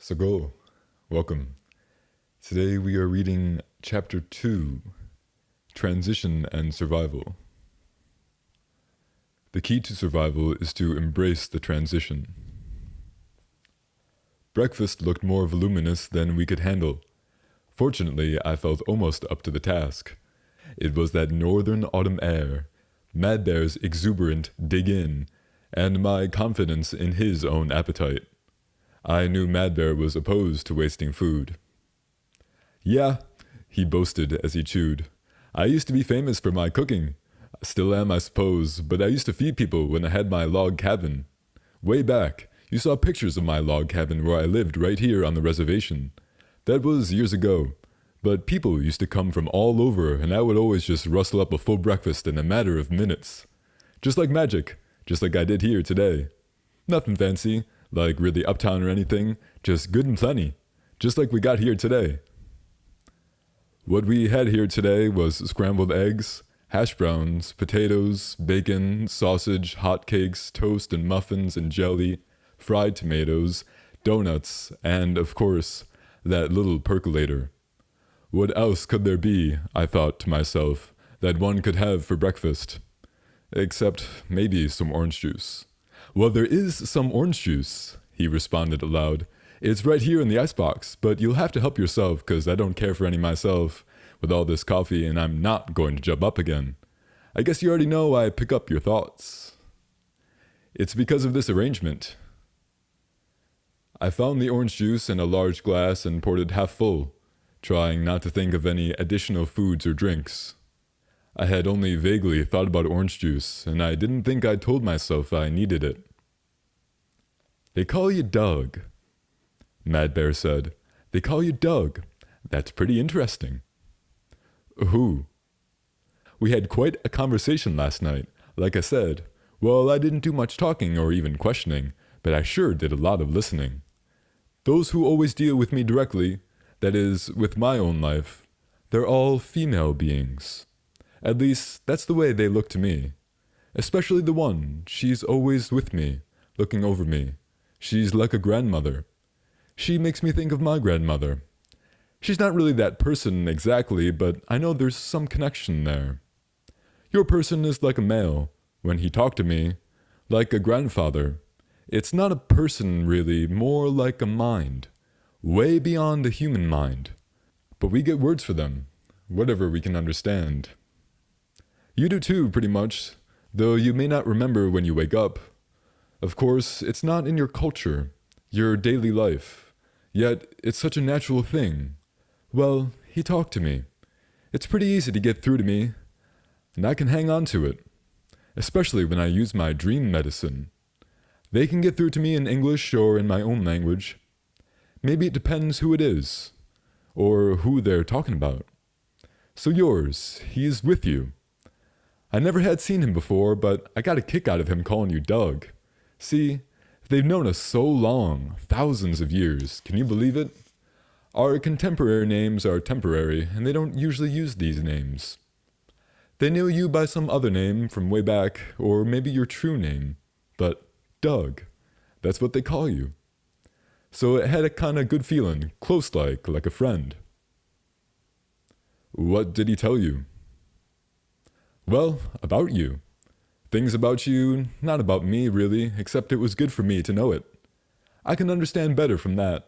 So go, welcome. Today we are reading Chapter 2, Transition and Survival. The key to survival is to embrace the transition. Breakfast looked more voluminous than we could handle. Fortunately, I felt almost up to the task. It was that northern autumn air, Mad Bear's exuberant dig in, and my confidence in his own appetite. I knew Mad Bear was opposed to wasting food. Yeah, he boasted as he chewed. I used to be famous for my cooking. Still am, I suppose, but I used to feed people when I had my log cabin. Way back, you saw pictures of my log cabin where I lived right here on the reservation. That was years ago, but people used to come from all over and I would always just rustle up a full breakfast in a matter of minutes. Just like magic, just like I did here today. Nothing fancy, like really uptown or anything, just good and plenty, just like we got here today. What we had here today was scrambled eggs, hash browns, potatoes, bacon, sausage, hotcakes, toast and muffins and jelly, fried tomatoes, donuts, and, of course, that little percolator. What else could there be, I thought to myself, that one could have for breakfast? Except maybe some orange juice. Well, there is some orange juice, he responded aloud. It's right here in the icebox, but you'll have to help yourself because I don't care for any myself with all this coffee and I'm not going to jump up again. I guess you already know I pick up your thoughts. It's because of this arrangement. I found the orange juice in a large glass and poured it half full, trying not to think of any additional foods or drinks. I had only vaguely thought about orange juice, and I didn't think I'd told myself I needed it. They call you Doug, Mad Bear said. They call you Doug. That's pretty interesting. Who? We had quite a conversation last night. Like I said, well, I didn't do much talking or even questioning, but I sure did a lot of listening. Those who always deal with me directly, that is, with my own life, they're all female beings. At least, that's the way they look to me. Especially the one, she's always with me, looking over me. She's like a grandmother. She makes me think of my grandmother. She's not really that person exactly, but I know there's some connection there. Your person is like a male, when he talked to me, like a grandfather. It's not a person really, more like a mind, way beyond the human mind. But we get words for them, whatever we can understand. You do too, pretty much, though you may not remember when you wake up. Of course, it's not in your culture, your daily life, yet it's such a natural thing. Well, he talked to me. It's pretty easy to get through to me, and I can hang on to it, especially when I use my dream medicine. They can get through to me in English or in my own language. Maybe it depends who it is, or who they're talking about. So yours, he's with you. I never had seen him before, but I got a kick out of him calling you Doug. See, they've known us so long, thousands of years, can you believe it? Our contemporary names are temporary, and they don't usually use these names. They knew you by some other name from way back, or maybe your true name, but Doug, that's what they call you. So it had a kind of good feeling, close-like a friend. What did he tell you? Well, about you. Things about you, not about me really, except it was good for me to know it. I can understand better from that.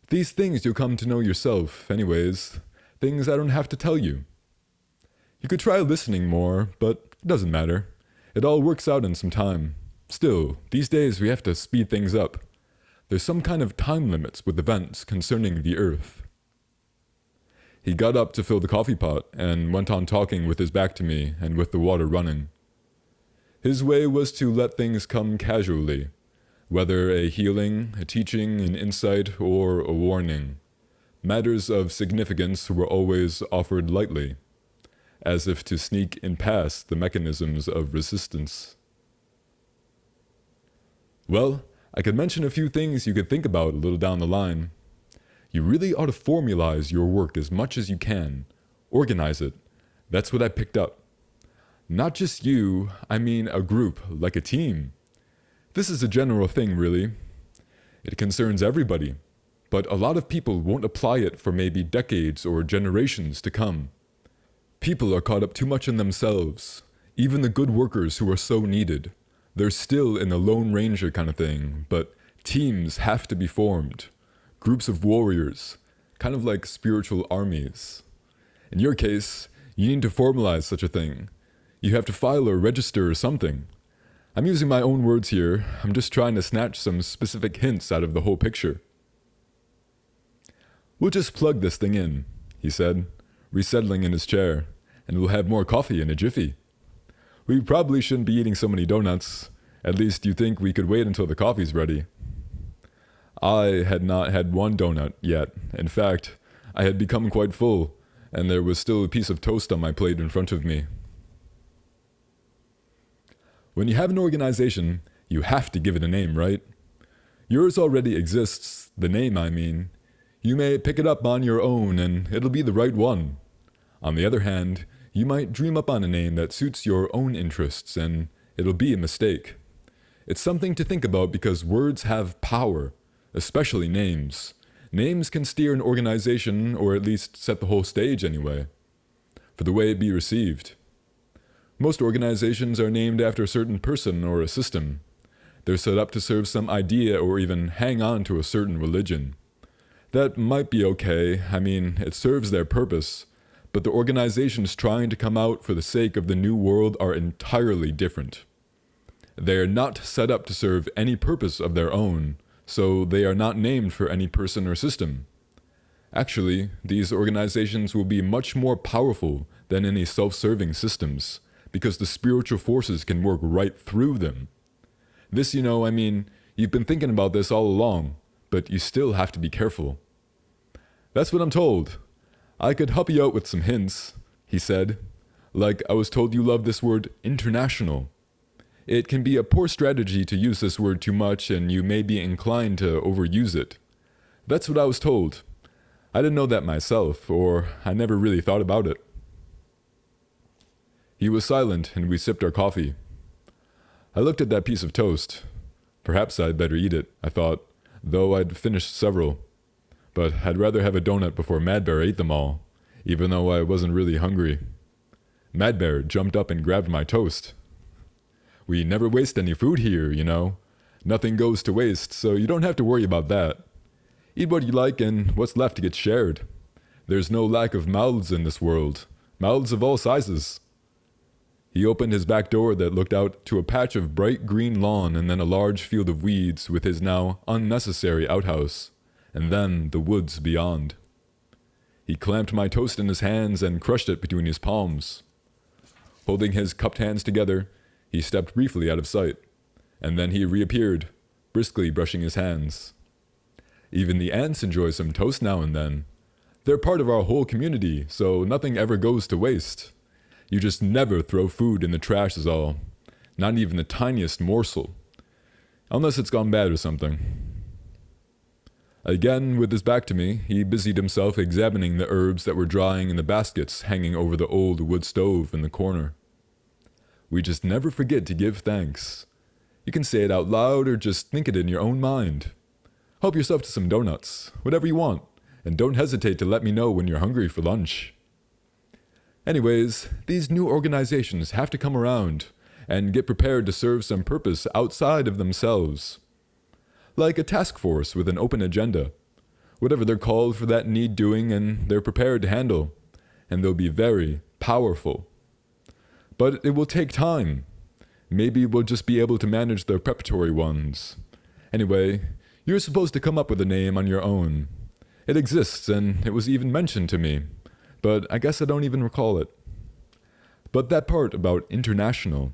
These things you'll come to know yourself, anyways. Things I don't have to tell you. You could try listening more, but it doesn't matter. It all works out in some time. Still, these days we have to speed things up. There's some kind of time limits with events concerning the Earth. He got up to fill the coffee pot and went on talking with his back to me and with the water running. His way was to let things come casually, whether a healing, a teaching, an insight, or a warning. Matters of significance were always offered lightly, as if to sneak in past the mechanisms of resistance. Well, I could mention a few things you could think about a little down the line. You really ought to formalize your work as much as you can. Organize it. That's what I picked up. Not just you, I mean a group, like a team. This is a general thing, really. It concerns everybody. but a lot of people won't apply it for maybe decades or generations to come. People are caught up too much in themselves. Even the good workers who are so needed. They're still in the Lone Ranger kind of thing, but teams have to be formed. Groups of warriors, kind of like spiritual armies. In your case, you need to formalize such a thing. You have to file or register or something. I'm using my own words here. I'm just trying to snatch some specific hints out of the whole picture. We'll just plug this thing in, he said, resettling in his chair, and we'll have more coffee in a jiffy. We probably shouldn't be eating so many donuts. At least you think we could wait until the coffee's ready. I had not had one donut yet. In fact, I had become quite full, and there was still a piece of toast on my plate in front of me. When you have an organization, you have to give it a name, right? Yours already exists, the name I mean. You may pick it up on your own and it'll be the right one. On the other hand, you might dream up on a name that suits your own interests and it'll be a mistake. It's something to think about because words have power, especially names. Names can steer an organization or at least set the whole stage anyway, for the way it be received. Most organizations are named after a certain person or a system. They're set up to serve some idea or even hang on to a certain religion. That might be okay, I mean, it serves their purpose, but the organizations trying to come out for the sake of the new world are entirely different. They are not set up to serve any purpose of their own, so they are not named for any person or system. Actually, these organizations will be much more powerful than any self-serving systems, because the spiritual forces can work right through them. This, I mean, you've been thinking about this all along, but you still have to be careful. That's what I'm told. I could help you out with some hints, he said. Like I was told you love this word international. It can be a poor strategy to use this word too much and you may be inclined to overuse it. That's what I was told. I didn't know that myself, or I never really thought about it. He was silent and we sipped our coffee. I looked at that piece of toast. Perhaps I'd better eat it, I thought, though I'd finished several. But I'd rather have a donut before Madbear ate them all, even though I wasn't really hungry. Madbear jumped up and grabbed my toast. We never waste any food here, Nothing goes to waste, so you don't have to worry about that. Eat what you like and what's left gets shared. There's no lack of mouths in this world, mouths of all sizes. He opened his back door that looked out to a patch of bright green lawn and then a large field of weeds with his now unnecessary outhouse, and then the woods beyond. He clamped my toast in his hands and crushed it between his palms. Holding his cupped hands together, he stepped briefly out of sight, and then he reappeared, briskly brushing his hands. Even the ants enjoy some toast now and then. They're part of our whole community, so nothing ever goes to waste. You just never throw food in the trash is all. Not even the tiniest morsel. Unless it's gone bad or something. Again, with his back to me, he busied himself examining the herbs that were drying in the baskets hanging over the old wood stove in the corner. We just never forget to give thanks. You can say it out loud or just think it in your own mind. Help yourself to some donuts, whatever you want, and don't hesitate to let me know when you're hungry for lunch. Anyways, these new organizations have to come around and get prepared to serve some purpose outside of themselves. Like a task force with an open agenda. Whatever they're called for that need doing and they're prepared to handle. And they'll be very powerful. But it will take time. Maybe we'll just be able to manage the preparatory ones. Anyway, you're supposed to come up with a name on your own. It exists and it was even mentioned to me. But I guess I don't even recall it. But that part about international,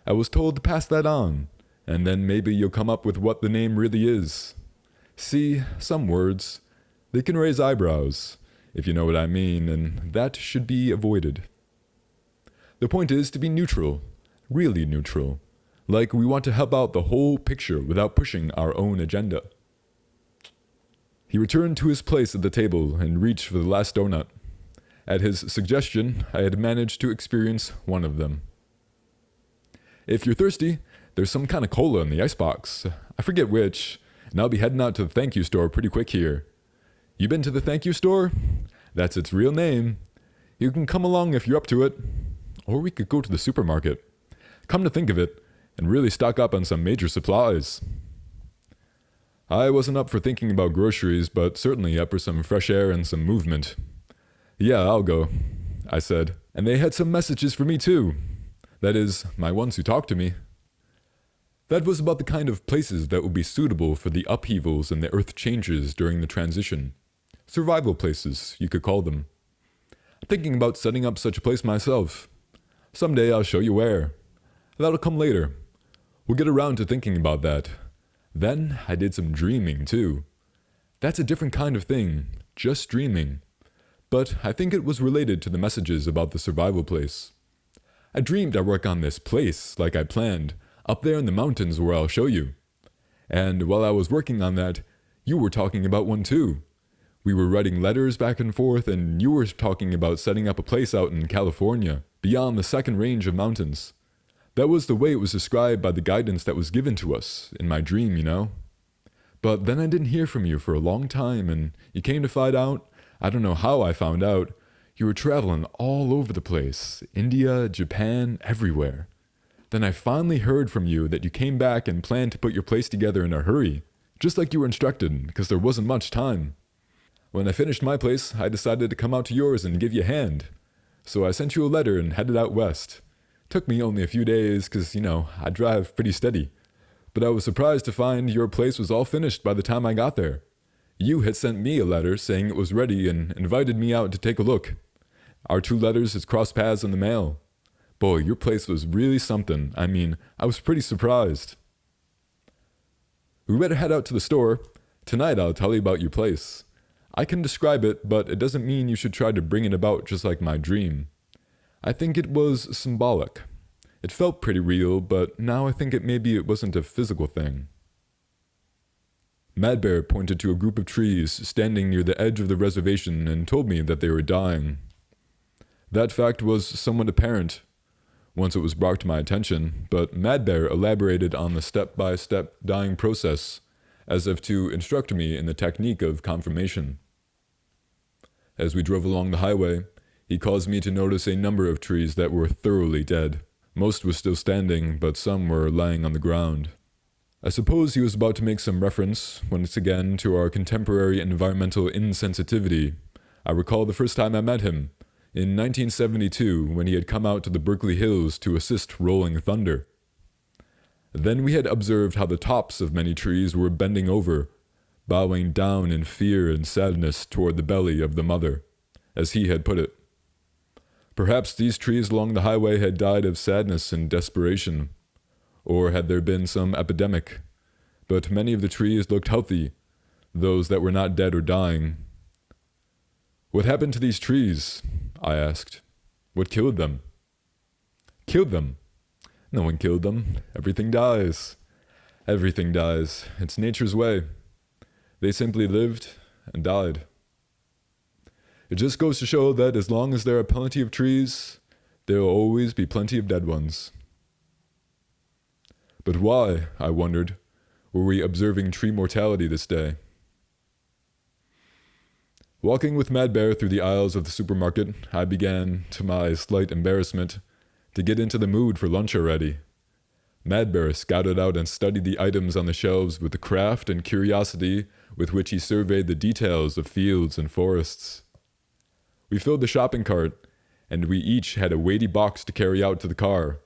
I was told to pass that on, and then maybe you'll come up with what the name really is. See, some words, they can raise eyebrows, if you know what I mean, and that should be avoided. The point is to be neutral, really neutral, like we want to help out the whole picture without pushing our own agenda. He returned to his place at the table and reached for the last donut. At his suggestion, I had managed to experience one of them. If you're thirsty, there's some kind of cola in the icebox. I forget which, and I'll be heading out to the thank you store pretty quick here. You been to the thank you store? That's its real name. You can come along if you're up to it. Or we could go to the supermarket. Come to think of it, and really stock up on some major supplies. I wasn't up for thinking about groceries, but certainly up for some fresh air and some movement. Yeah, I'll go, I said. And they had some messages for me too. That is, my ones who talked to me. That was about the kind of places that would be suitable for the upheavals and the earth changes during the transition. Survival places, you could call them. Thinking about setting up such a place myself. Someday I'll show you where. That'll come later. We'll get around to thinking about that. Then I did some dreaming too. That's a different kind of thing, just dreaming. But I think it was related to the messages about the survival place. I dreamed I work on this place like I planned, up there in the mountains where I'll show you. And while I was working on that, you were talking about one too. We were writing letters back and forth, and you were talking about setting up a place out in California, beyond the second range of mountains. That was the way it was described by the guidance that was given to us, in my dream, you know. But then I didn't hear from you for a long time, and you came to find out, I don't know how I found out, you were traveling all over the place, India, Japan, everywhere. Then I finally heard from you that you came back and planned to put your place together in a hurry, just like you were instructed, because there wasn't much time. When I finished my place, I decided to come out to yours and give you a hand. So I sent you a letter and headed out west. Took me only a few days, because, I drive pretty steady. But I was surprised to find your place was all finished by the time I got there. You had sent me a letter saying it was ready and invited me out to take a look. Our 2 letters had crossed paths in the mail. Boy, your place was really something. I was pretty surprised. We better head out to the store. Tonight I'll tell you about your place. I can describe it, but it doesn't mean you should try to bring it about just like my dream. I think it was symbolic. It felt pretty real, but now I think maybe it wasn't a physical thing. Mad Bear pointed to a group of trees standing near the edge of the reservation and told me that they were dying. That fact was somewhat apparent once it was brought to my attention, but Mad Bear elaborated on the step-by-step dying process as if to instruct me in the technique of confirmation. As we drove along the highway, he caused me to notice a number of trees that were thoroughly dead. Most were still standing, but some were lying on the ground. I suppose he was about to make some reference, once again, to our contemporary environmental insensitivity. I recall the first time I met him, in 1972, when he had come out to the Berkeley Hills to assist Rolling Thunder. Then we had observed how the tops of many trees were bending over, bowing down in fear and sadness toward the belly of the mother, as he had put it. Perhaps these trees along the highway had died of sadness and desperation, or had there been some epidemic, but many of the trees looked healthy, those that were not dead or dying. What happened to these trees? I asked. What killed them? Killed them? No one killed them. Everything dies. Everything dies. It's nature's way. They simply lived and died. It just goes to show that as long as there are plenty of trees, there will always be plenty of dead ones. But why, I wondered, were we observing tree mortality this day? Walking with Mad Bear through the aisles of the supermarket, I began, to my slight embarrassment, to get into the mood for lunch already. Mad Bear scouted out and studied the items on the shelves with the craft and curiosity with which he surveyed the details of fields and forests. We filled the shopping cart, and we each had a weighty box to carry out to the car.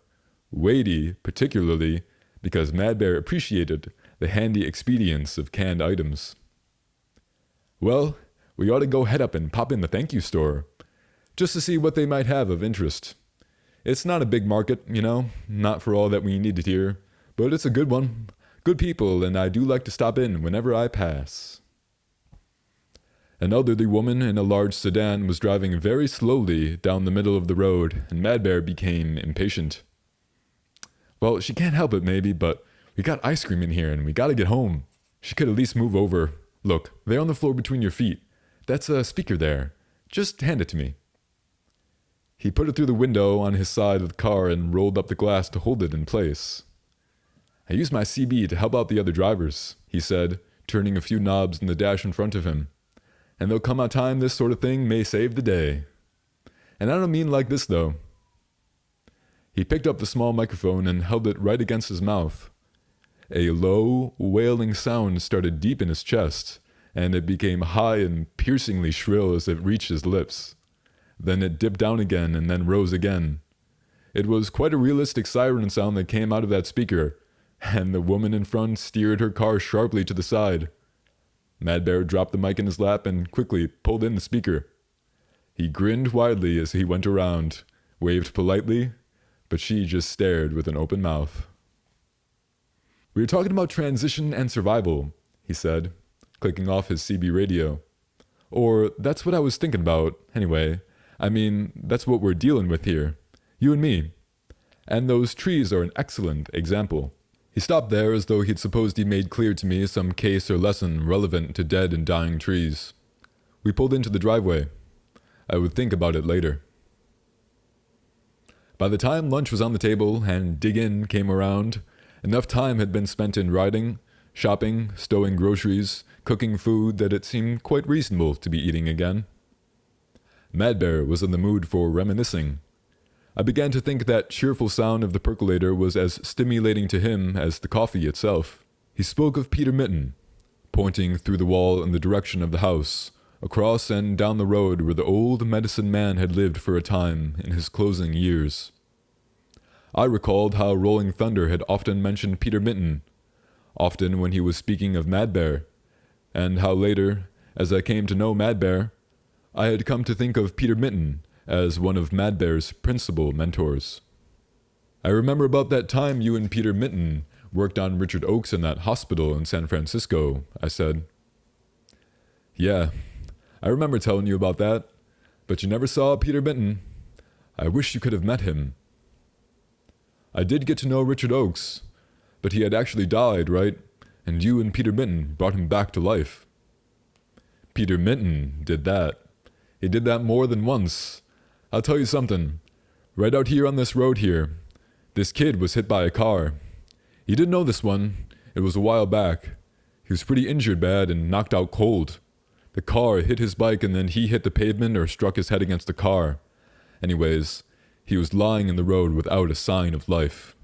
Weighty, particularly, because Mad Bear appreciated the handy expedience of canned items. Well, we ought to go head up and pop in the thank you store, just to see what they might have of interest. It's not a big market, not for all that we needed here, but it's a good one. Good people, and I do like to stop in whenever I pass. An elderly woman in a large sedan was driving very slowly down the middle of the road, and Mad Bear became impatient. Well, she can't help it maybe, but we got ice cream in here and we gotta get home. She could at least move over. Look, they're on the floor between your feet. That's a speaker there. Just hand it to me. He put it through the window on his side of the car and rolled up the glass to hold it in place. I use my CB to help out the other drivers, he said, turning a few knobs in the dash in front of him. and there'll come a time this sort of thing may save the day. And I don't mean like this, though. He picked up the small microphone and held it right against his mouth. A low, wailing sound started deep in his chest, and it became high and piercingly shrill as it reached his lips. Then it dipped down again and then rose again. It was quite a realistic siren sound that came out of that speaker, and the woman in front steered her car sharply to the side. Mad Bear dropped the mic in his lap and quickly pulled in the speaker. He grinned widely as he went around, waved politely, but she just stared with an open mouth. "We were talking about transition and survival," he said, clicking off his CB radio. "Or that's what I was thinking about, anyway. I mean, that's what we're dealing with here. You and me. And those trees are an excellent example." He stopped there as though he'd supposed he made clear to me some case or lesson relevant to dead and dying trees. We pulled into the driveway. I would think about it later. By the time lunch was on the table and dig in came around, enough time had been spent in riding, shopping, stowing groceries, cooking food that it seemed quite reasonable to be eating again. Mad Bear was in the mood for reminiscing. I began to think that cheerful sound of the percolator was as stimulating to him as the coffee itself. He spoke of Peter Mitten, pointing through the wall in the direction of the house, across and down the road where the old medicine man had lived for a time in his closing years. I recalled how Rolling Thunder had often mentioned Peter Mitten, often when he was speaking of Mad Bear, and how later, as I came to know Mad Bear, I had come to think of Peter Mitten as one of Mad Bear's principal mentors. "I remember about that time you and Peter Mitten worked on Richard Oakes in that hospital in San Francisco," I said. "Yeah, I remember telling you about that, but you never saw Peter Mitten. I wish you could have met him." "I did get to know Richard Oakes, but he had actually died, right? And you and Peter Mitten brought him back to life." "Peter Mitten did that. He did that more than once. I'll tell you something. Right out here on this road here, this kid was hit by a car. You didn't know this one. It was a while back. He was pretty injured bad and knocked out cold. The car hit his bike and then he hit the pavement or struck his head against the car. Anyways, he was lying in the road without a sign of life.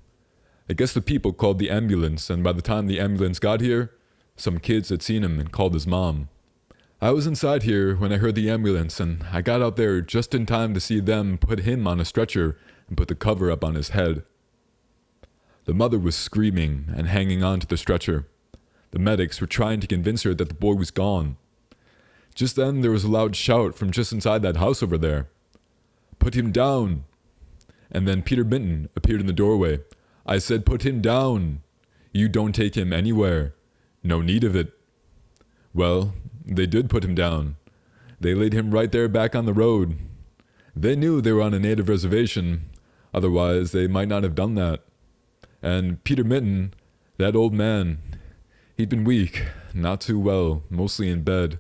I guess the people called the ambulance, and by the time the ambulance got here, some kids had seen him and called his mom. I was inside here when I heard the ambulance, and I got out there just in time to see them put him on a stretcher and put the cover up on his head. The mother was screaming and hanging on to the stretcher. The medics were trying to convince her that the boy was gone. Just then there was a loud shout from just inside that house over there. "Put him down!" And then Peter Mitten appeared in the doorway. "I said put him down! You don't take him anywhere. No need of it." Well, they did put him down. They laid him right there back on the road. They knew they were on a native reservation, otherwise they might not have done that. And Peter Mitten, that old man, he'd been weak, not too well, mostly in bed.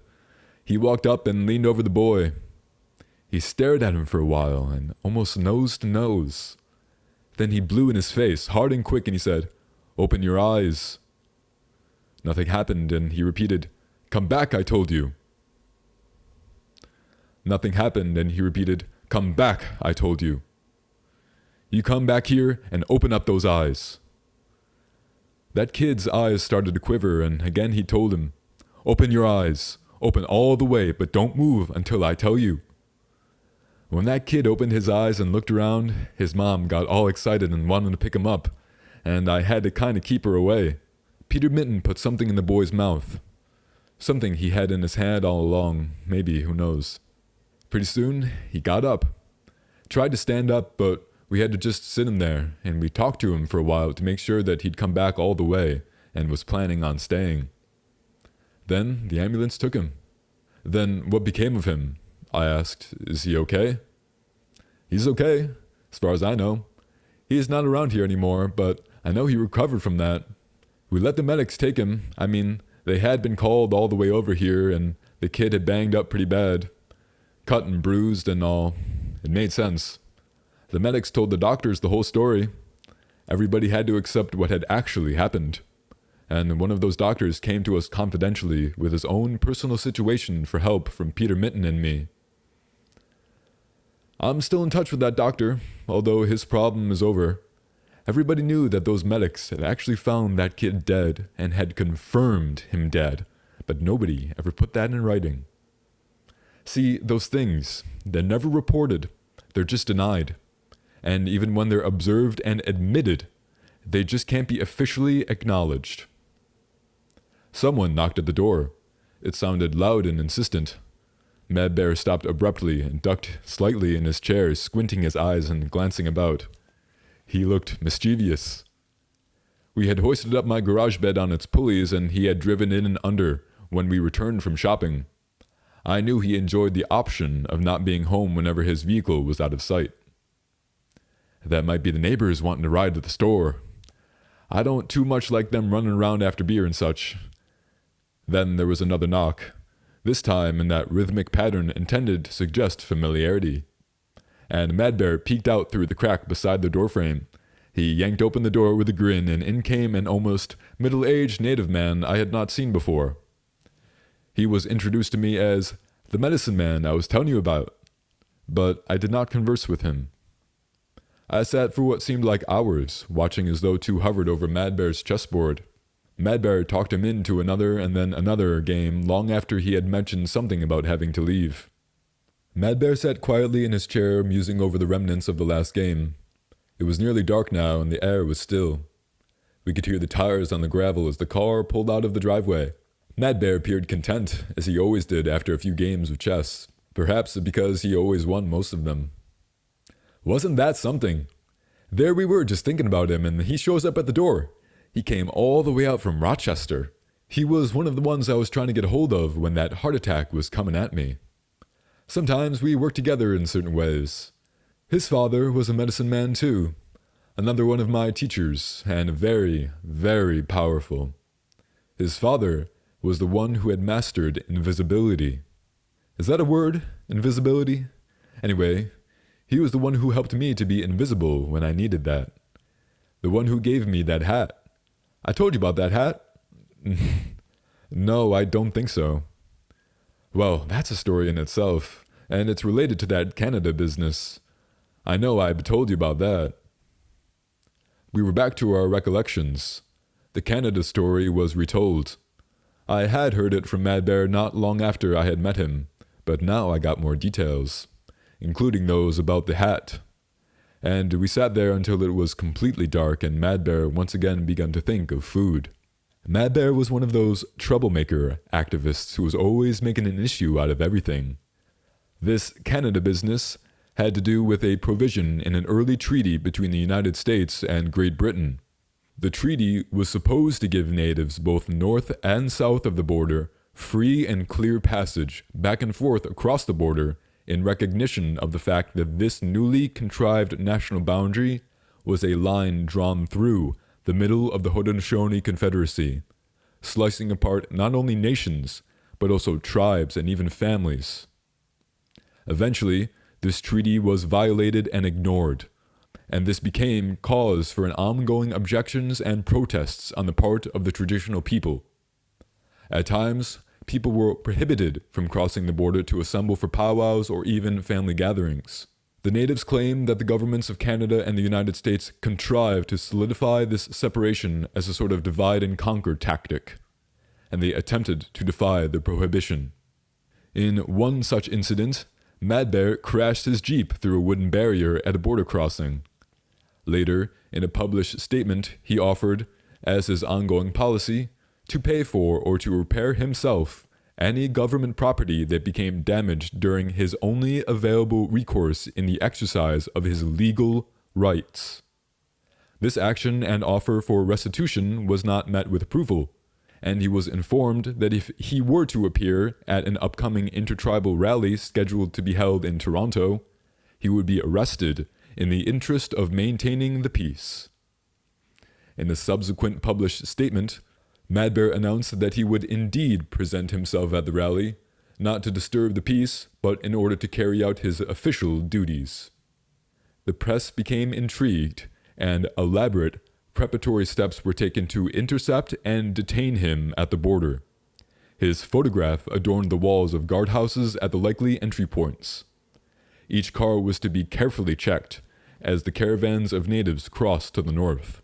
He walked up and leaned over the boy. He stared at him for a while, and almost nose to nose. Then he blew in his face, hard and quick, and he said, "Open your eyes." Nothing happened, and he repeated, "Come back, I told you." Nothing happened, and he repeated, "Come back, I told you. You come back here and open up those eyes." That kid's eyes started to quiver, and again he told him, "Open your eyes. Open all the way, but don't move until I tell you." When that kid opened his eyes and looked around, his mom got all excited and wanted to pick him up, and I had to kind of keep her away. Peter Mitten put something in the boy's mouth. Something he had in his hand all along, maybe, who knows. Pretty soon, he got up. Tried to stand up, but we had to just sit him there, and we talked to him for a while to make sure that he'd come back all the way and was planning on staying. Then the ambulance took him. "Then what became of him?" I asked. "Is he okay?" "He's okay, as far as I know. He is not around here anymore, but I know he recovered from that. We let the medics take him. I mean, they had been called all the way over here, and the kid had banged up pretty bad. Cut and bruised and all. It made sense. The medics told the doctors the whole story. Everybody had to accept what had actually happened. and one of those doctors came to us confidentially with his own personal situation for help from Peter Mitten and me. I'm still in touch with that doctor, although his problem is over. Everybody knew that those medics had actually found that kid dead and had confirmed him dead, but nobody ever put that in writing. See, those things, they're never reported, they're just denied. And even when they're observed and admitted, they just can't be officially acknowledged. Someone knocked at the door. It sounded loud and insistent. Mad Bear stopped abruptly and ducked slightly in his chair, squinting his eyes and glancing about. He looked mischievous. We had hoisted up my garage bed on its pulleys, and he had driven in and under when we returned from shopping. I knew he enjoyed the option of not being home whenever his vehicle was out of sight. That might be the neighbors wanting to ride to the store. I don't too much like them running around after beer and such. Then there was another knock, this time in that rhythmic pattern intended to suggest familiarity. And Mad Bear peeked out through the crack beside the doorframe. He yanked open the door with a grin, and in came an almost middle-aged native man I had not seen before. He was introduced to me as the medicine man I was telling you about, but I did not converse with him. I sat for what seemed like hours, watching as though two hovered over Mad Bear's chessboard. Mad Bear talked him into another and then another game long after he had mentioned something about having to leave. Mad Bear sat quietly in his chair, musing over the remnants of the last game. It was nearly dark now, and the air was still. We could hear the tires on the gravel as the car pulled out of the driveway. Mad Bear appeared content, as he always did after a few games of chess, perhaps because he always won most of them. Wasn't that something? There we were just thinking about him, and he shows up at the door. He came all the way out from Rochester. He was one of the ones I was trying to get a hold of when that heart attack was coming at me. Sometimes we worked together in certain ways. His father was a medicine man too, another one of my teachers, and very, very powerful. His father was the one who had mastered invisibility. Is that a word? Invisibility? Anyway, he was the one who helped me to be invisible when I needed that. The one who gave me that hat. I told you about that hat? No, I don't think so. Well, that's a story in itself, and it's related to that Canada business. I know I told you about that. We were back to our recollections. The Canada story was retold. I had heard it from Mad Bear not long after I had met him, but now I got more details, including those about the hat. And we sat there until it was completely dark and Mad Bear once again began to think of food. Mad Bear was one of those troublemaker activists who was always making an issue out of everything. This Canada business had to do with a provision in an early treaty between the United States and Great Britain. The treaty was supposed to give natives both north and south of the border free and clear passage back and forth across the border in recognition of the fact that this newly contrived national boundary was a line drawn through the middle of the Haudenosaunee Confederacy, slicing apart not only nations, but also tribes and even families. Eventually, this treaty was violated and ignored, and this became cause for an ongoing objections and protests on the part of the traditional people. At times, people were prohibited from crossing the border to assemble for powwows or even family gatherings. The natives claimed that the governments of Canada and the United States contrived to solidify this separation as a sort of divide and conquer tactic, and they attempted to defy the prohibition. In one such incident, Mad Bear crashed his Jeep through a wooden barrier at a border crossing. Later, in a published statement, he offered, as his ongoing policy, to pay for or to repair himself any government property that became damaged during his only available recourse in the exercise of his legal rights. This action and offer for restitution was not met with approval, and he was informed that if he were to appear at an upcoming intertribal rally scheduled to be held in Toronto, he would be arrested in the interest of maintaining the peace. In a subsequent published statement, Mad Bear announced that he would indeed present himself at the rally, not to disturb the peace, but in order to carry out his official duties. The press became intrigued, and elaborate preparatory steps were taken to intercept and detain him at the border. His photograph adorned the walls of guardhouses at the likely entry points. Each car was to be carefully checked as the caravans of natives crossed to the north.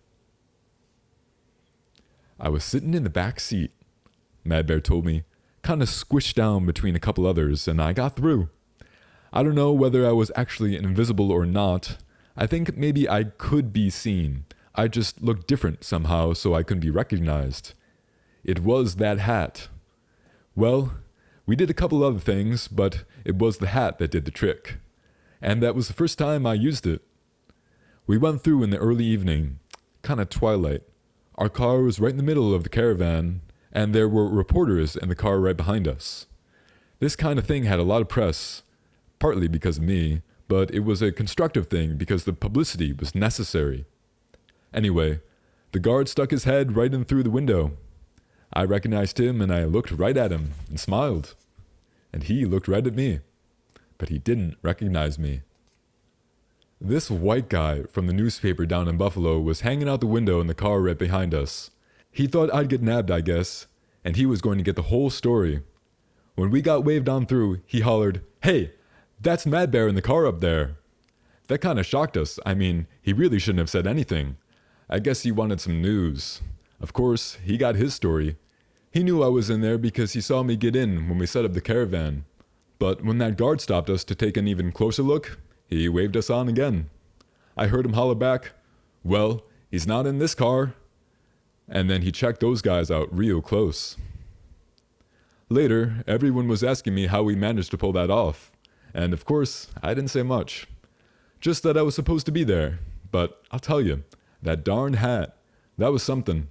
I was sitting in the back seat, Mad Bear told me, kind of squished down between a couple others, and I got through. I don't know whether I was actually invisible or not. I think maybe I could be seen. I just looked different somehow, so I couldn't be recognized. It was that hat. Well, we did a couple other things, but it was the hat that did the trick. And that was the first time I used it. We went through in the early evening, kind of twilight. Our car was right in the middle of the caravan, and there were reporters in the car right behind us. This kind of thing had a lot of press, partly because of me, but it was a constructive thing because the publicity was necessary. Anyway, the guard stuck his head right in through the window. I recognized him and I looked right at him and smiled. And he looked right at me, but he didn't recognize me. This white guy from the newspaper down in Buffalo was hanging out the window in the car right behind us. He thought I'd get nabbed, I guess, and he was going to get the whole story. When we got waved on through, he hollered, "Hey, that's Mad Bear in the car up there." That kind of shocked us. I mean, he really shouldn't have said anything. I guess he wanted some news. Of course, he got his story. He knew I was in there because he saw me get in when we set up the caravan. But when that guard stopped us to take an even closer look, he waved us on again. I heard him holler back, "Well, he's not in this car." And then he checked those guys out real close. Later, everyone was asking me how we managed to pull that off. And of course, I didn't say much. Just that I was supposed to be there. But I'll tell you, that darn hat, that was something.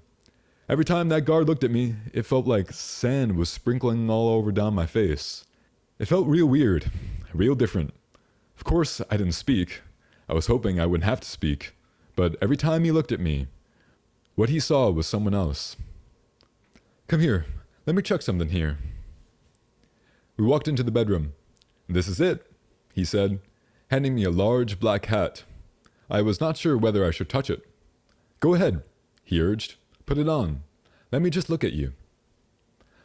Every time that guard looked at me, it felt like sand was sprinkling all over down my face. It felt real weird, real different. Of course, I didn't speak. I was hoping I wouldn't have to speak. But every time he looked at me, what he saw was someone else. "Come here, let me check something here." We walked into the bedroom. "This is it," he said, handing me a large black hat. I was not sure whether I should touch it. "Go ahead," he urged. "Put it on. Let me just look at you."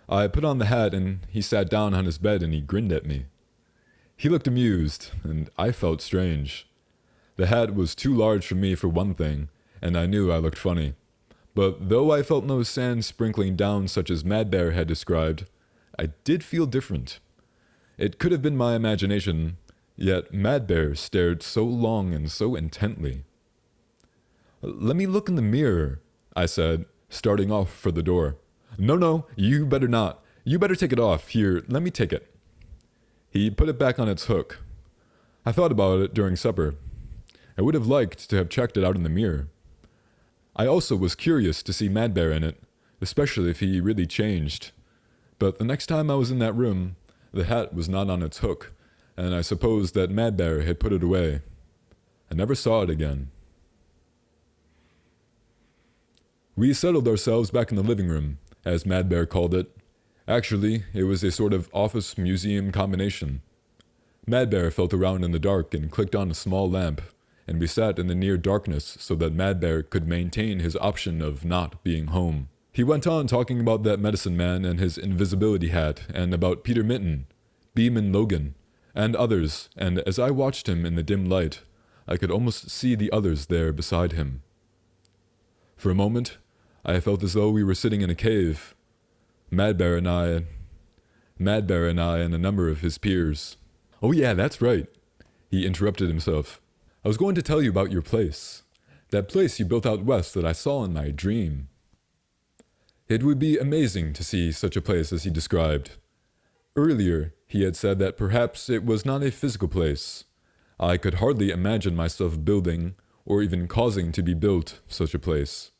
I put on the hat and he sat down on his bed and he grinned at me. He looked amused, and I felt strange. The hat was too large for me for one thing, and I knew I looked funny. But though I felt no sand sprinkling down such as Mad Bear had described, I did feel different. It could have been my imagination, yet Mad Bear stared so long and so intently. "Let me look in the mirror," I said, starting off for the door. No, you better not. You better take it off. Here, let me take it." He put it back on its hook. I thought about it during supper. I would have liked to have checked it out in the mirror. I also was curious to see Mad Bear in it, especially if he really changed. But the next time I was in that room, the hat was not on its hook, and I supposed that Mad Bear had put it away. I never saw it again. We settled ourselves back in the living room, as Mad Bear called it. Actually, it was a sort of office-museum combination. Mad Bear felt around in the dark and clicked on a small lamp, and we sat in the near darkness so that Mad Bear could maintain his option of not being home. He went on talking about that medicine man and his invisibility hat, and about Peter Minton, Beeman Logan, and others, and as I watched him in the dim light, I could almost see the others there beside him. For a moment, I felt as though we were sitting in a cave. Mad Bear and I and a number of his peers. "Oh yeah, that's right," he interrupted himself. "I was going to tell you about your place. That place you built out west that I saw in my dream." It would be amazing to see such a place as he described. Earlier, he had said that perhaps it was not a physical place. I could hardly imagine myself building, or even causing to be built, such a place.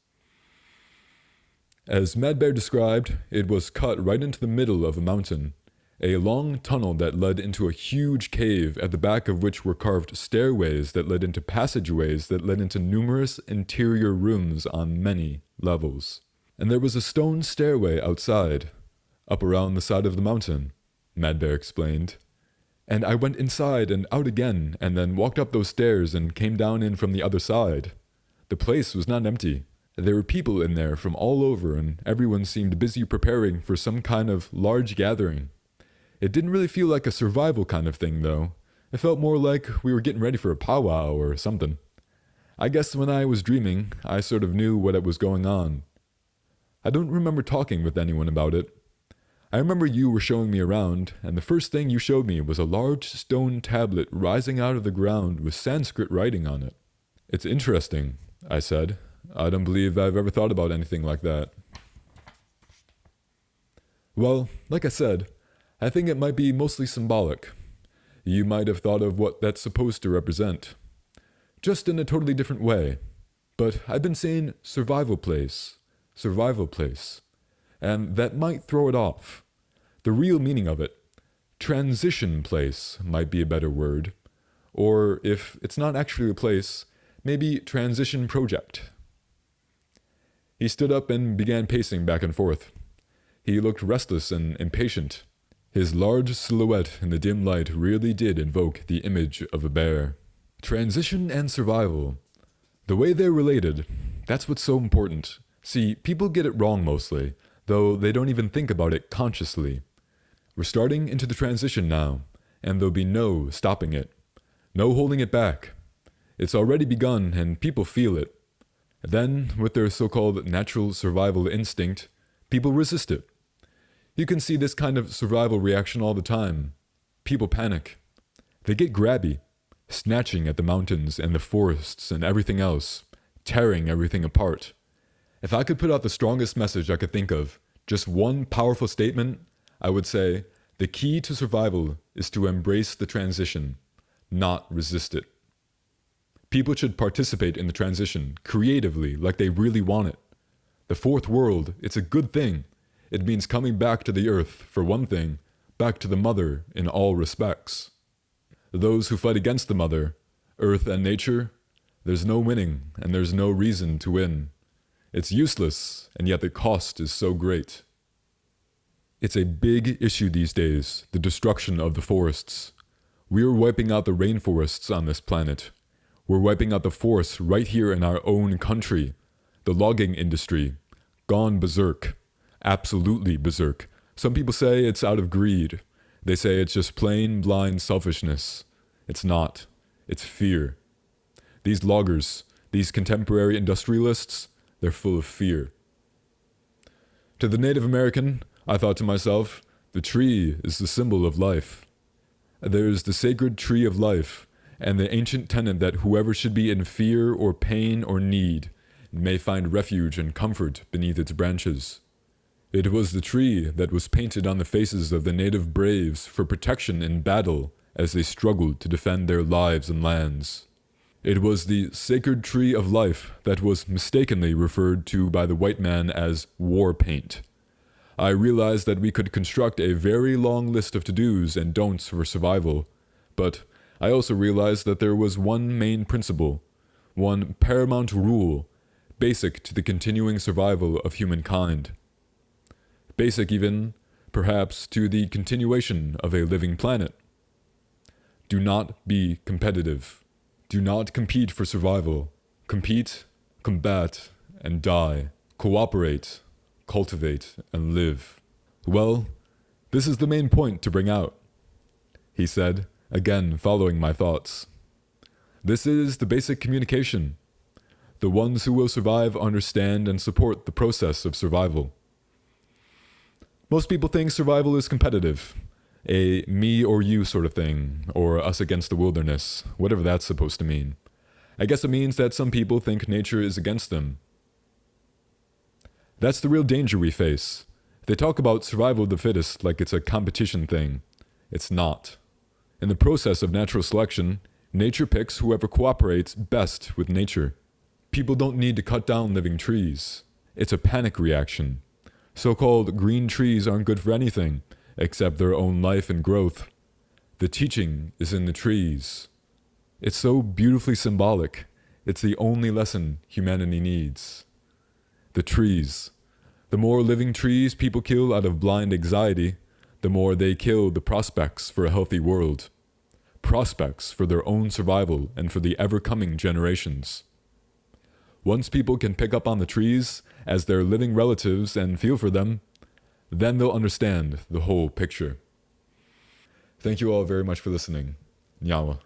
As Mad Bear described, it was cut right into the middle of a mountain, a long tunnel that led into a huge cave at the back of which were carved stairways that led into passageways that led into numerous interior rooms on many levels. And there was a stone stairway outside, up around the side of the mountain, Mad Bear explained. And I went inside and out again, and then walked up those stairs and came down in from the other side. The place was not empty. There were people in there from all over, and everyone seemed busy preparing for some kind of large gathering. It didn't really feel like a survival kind of thing, though. It felt more like we were getting ready for a powwow or something. I guess when I was dreaming, I sort of knew what was going on. I don't remember talking with anyone about it. I remember you were showing me around, and the first thing you showed me was a large stone tablet rising out of the ground with Sanskrit writing on it. It's interesting, I said. I don't believe I've ever thought about anything like that. Well, like I said, I think it might be mostly symbolic. You might have thought of what that's supposed to represent. Just in a totally different way. But I've been saying survival place, and that might throw it off. The real meaning of it, transition place, might be a better word. Or if it's not actually a place, maybe transition project. He stood up and began pacing back and forth. He looked restless and impatient. His large silhouette in the dim light really did invoke the image of a bear. Transition and survival. The way they're related, that's what's so important. See, people get it wrong mostly, though they don't even think about it consciously. We're starting into the transition now, and there'll be no stopping it. No holding it back. It's already begun and people feel it. Then, with their so-called natural survival instinct, people resist it. You can see this kind of survival reaction all the time. People panic. They get grabby, snatching at the mountains and the forests and everything else, tearing everything apart. If I could put out the strongest message I could think of, just one powerful statement, I would say, the key to survival is to embrace the transition, not resist it. People should participate in the transition, creatively, like they really want it. The fourth world, it's a good thing. It means coming back to the earth, for one thing, back to the mother in all respects. Those who fight against the mother, earth and nature, there's no winning, and there's no reason to win. It's useless, and yet the cost is so great. It's a big issue these days, the destruction of the forests. We're wiping out the rainforests on this planet. We're wiping out the forests right here in our own country. The logging industry, gone berserk. Absolutely berserk. Some people say it's out of greed. They say it's just plain, blind selfishness. It's not. It's fear. These loggers, these contemporary industrialists, they're full of fear. To the Native American, I thought to myself, the tree is the symbol of life. There's the sacred tree of life, and the ancient tenet that whoever should be in fear or pain or need may find refuge and comfort beneath its branches. It was the tree that was painted on the faces of the native braves for protection in battle as they struggled to defend their lives and lands. It was the sacred tree of life that was mistakenly referred to by the white man as war paint. I realized that we could construct a very long list of to-dos and don'ts for survival, but I also realized that there was one main principle, one paramount rule, basic to the continuing survival of humankind. Basic even, perhaps, to the continuation of a living planet. Do not be competitive. Do not compete for survival. Compete, combat, and die. Cooperate, cultivate, and live. Well, this is the main point to bring out, he said, again following my thoughts. This is the basic communication. The ones who will survive understand and support the process of survival. Most people think survival is competitive, a me or you sort of thing, or us against the wilderness, whatever that's supposed to mean. I guess it means that some people think nature is against them. That's the real danger we face. They talk about survival of the fittest like it's a competition thing. It's not. In the process of natural selection, nature picks whoever cooperates best with nature. People don't need to cut down living trees. It's a panic reaction. So-called green trees aren't good for anything, except their own life and growth. The teaching is in the trees. It's so beautifully symbolic. It's the only lesson humanity needs. The trees. The more living trees people kill out of blind anxiety, the more they kill the prospects for a healthy world. Prospects for their own survival and for the ever-coming generations. Once people can pick up on the trees as their living relatives and feel for them, then they'll understand the whole picture. Thank you all very much for listening. Niawa.